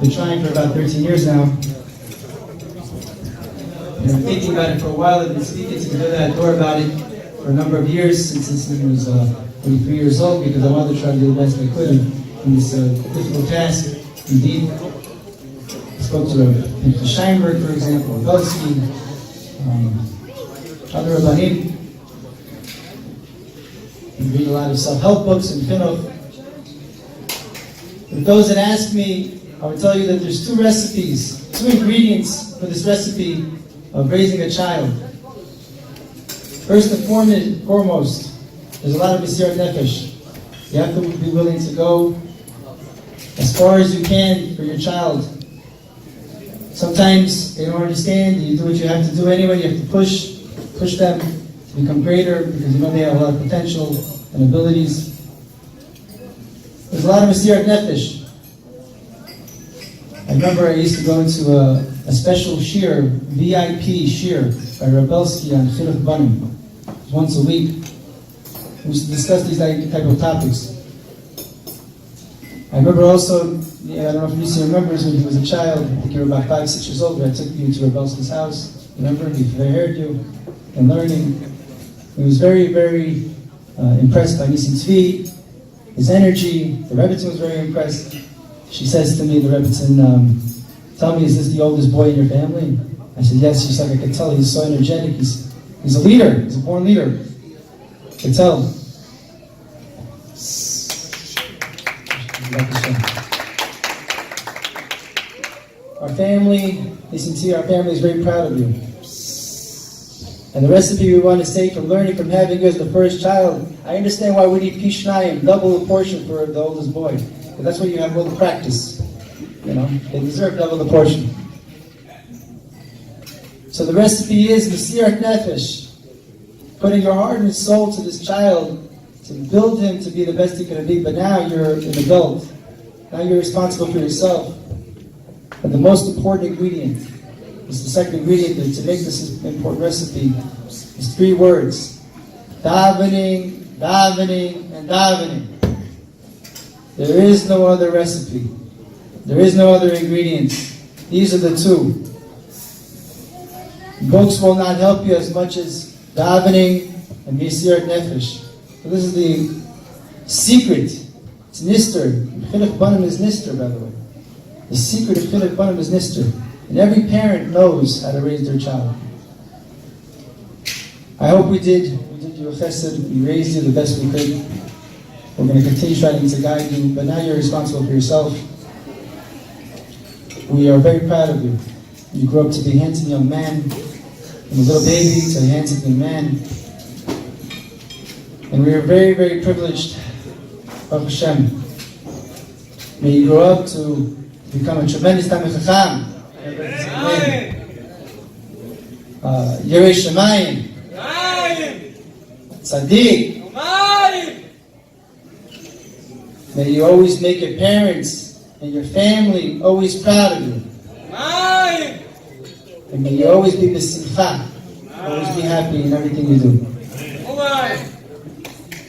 Been trying for about 13 years now. Been thinking about it for a while. I've been speaking to the door about it for a number of years, since he was 23 years old, because I wanted to try to do the best I could in this difficult task. Indeed, I spoke to Mr. Steinberg, for example, Belsky, other Rabbanim. We read a lot of self-help books and Chinuch. But those that ask me, I would tell you that there's two recipes, two ingredients for this recipe of raising a child. First and foremost, there's a lot of Mesirat Nefesh. You have to be willing to go as far as you can for your child. Sometimes they don't understand, you do what you have to do anyway, you have to push them to become greater, because you know they have a lot of potential and abilities. There's a lot of Mesirat Nefesh. I remember I used to go into a special shir, VIP shir, by Rav Belsky on Chinuch Banim, once a week. We used to discuss these type of topics. I remember also, I don't know if Lisa remembers, when he was a child, I think you were about 5, 6 years old, I took you to Rav Belsky's house. Remember, he heard you and learning. He was very, very impressed by Nisim Tzvi, his energy. The Rebbetzin was very impressed. She says to me, the Rebbetzin, tell me, is this the oldest boy in your family? I said, yes. She's like, I can tell, he's so energetic, he's a leader, he's a born leader. I can tell. Our family, listen to you, our family is very proud of you. And the recipe we want to say from learning from having you as the first child, I understand why we need Pishnayim, double the portion for the oldest boy. Because that's what you have all the practice. You know, they deserve double the portion. So the recipe is Mesirat Nefesh, putting your heart and soul to this child, to build him to be the best he can be. But now you're an adult. Now you're responsible for yourself. But the most important ingredient is the second ingredient to make this important recipe is 3 words. Davening, davening, and davening. There is no other recipe. There is no other ingredients. These are the 2. Books will not help you as much as davening and Mesirat Nefesh. So this is the secret. It's Nister. Chinuch Banim is Nister, by the way. The secret of Chinuch Banim is Nister. And every parent knows how to raise their child. I hope we did you a chesed. We raised you the best we could. We're going to continue trying to guide you, but now you're responsible for yourself. We are very proud of you. You grew up to be a handsome young man, from a little baby to a handsome young man. And we are very, very privileged, Baruch Hashem. May you grow up to become a tremendous Talmid Chacham. Yerei Shemayim, Tzaddik. May you always make your parents and your family always proud of you. And may you always be b'simcha, always be happy in everything you do.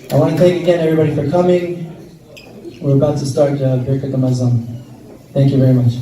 I want to thank again everybody for coming. We're about to start Birkat HaMazon. Thank you very much.